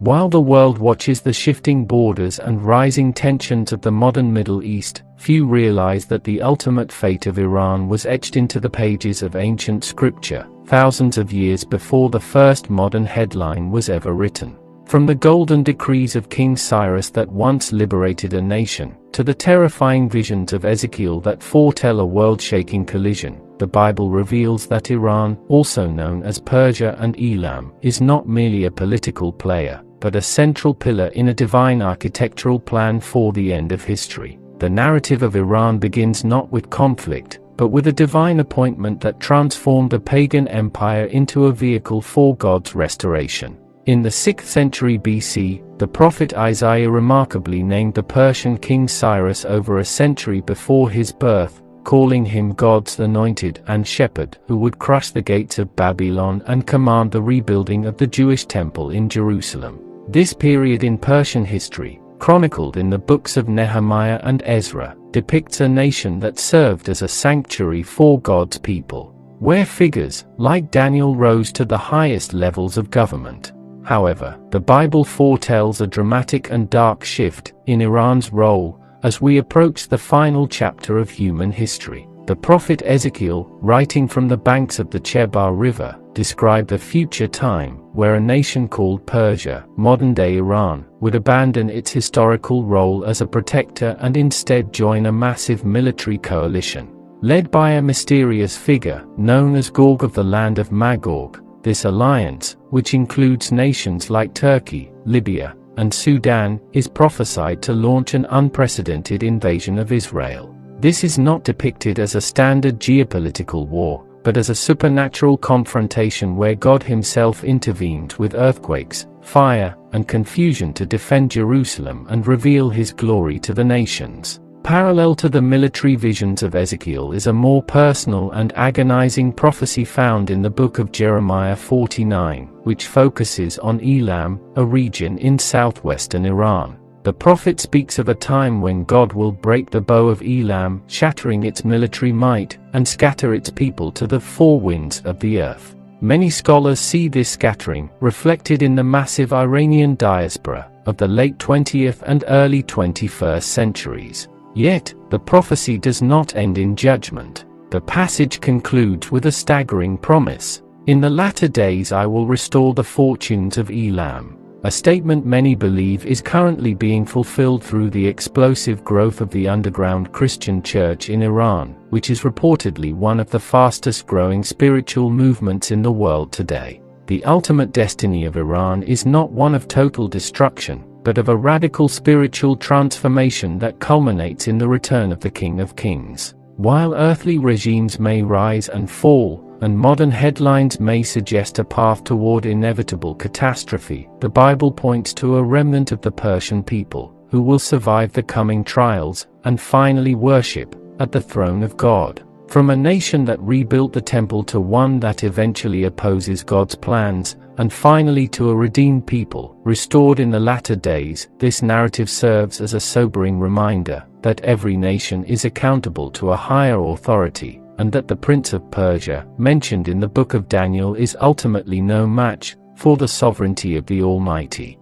While the world watches the shifting borders and rising tensions of the modern Middle East, few realize that the ultimate fate of Iran was etched into the pages of ancient scripture, thousands of years before the first modern headline was ever written. From the golden decrees of King Cyrus that once liberated a nation, to the terrifying visions of Ezekiel that foretell a world-shaking collision, the Bible reveals that Iran, also known as Persia and Elam, is not merely a political player, but a central pillar in a divine architectural plan for the end of history. The narrative of Iran begins not with conflict, but with a divine appointment that transformed a pagan empire into a vehicle for God's restoration. In the 6th century BC, the prophet Isaiah remarkably named the Persian king Cyrus over a century before his birth, calling him God's anointed and shepherd who would crush the gates of Babylon and command the rebuilding of the Jewish temple in Jerusalem. This period in Persian history, chronicled in the books of Nehemiah and Ezra, depicts a nation that served as a sanctuary for God's people, where figures like Daniel rose to the highest levels of government. However, the Bible foretells a dramatic and dark shift in Iran's role as we approach the final chapter of human history. The prophet Ezekiel, writing from the banks of the Chebar River, described a future time where a nation called Persia, modern-day Iran, would abandon its historical role as a protector and instead join a massive military coalition. Led by a mysterious figure known as Gog of the land of Magog, this alliance, which includes nations like Turkey, Libya, and Sudan, is prophesied to launch an unprecedented invasion of Israel. This is not depicted as a standard geopolitical war, but as a supernatural confrontation where God himself intervened with earthquakes, fire, and confusion to defend Jerusalem and reveal his glory to the nations. Parallel to the military visions of Ezekiel is a more personal and agonizing prophecy found in the book of Jeremiah 49, which focuses on Elam, a region in southwestern Iran. The prophet speaks of a time when God will break the bow of Elam, shattering its military might, and scatter its people to the four winds of the earth. Many scholars see this scattering reflected in the massive Iranian diaspora of the late 20th and early 21st centuries. Yet, the prophecy does not end in judgment. The passage concludes with a staggering promise. In the latter days I will restore the fortunes of Elam. A statement many believe is currently being fulfilled through the explosive growth of the underground Christian church in Iran, which is reportedly one of the fastest growing spiritual movements in the world today. The ultimate destiny of Iran is not one of total destruction, but of a radical spiritual transformation that culminates in the return of the King of Kings. While earthly regimes may rise and fall, and modern headlines may suggest a path toward inevitable catastrophe, the Bible points to a remnant of the Persian people, who will survive the coming trials, and finally worship at the throne of God. From a nation that rebuilt the temple to one that eventually opposes God's plans, and finally to a redeemed people, restored in the latter days, this narrative serves as a sobering reminder that every nation is accountable to a higher authority, and that the Prince of Persia, mentioned in the book of Daniel, is ultimately no match for the sovereignty of the Almighty.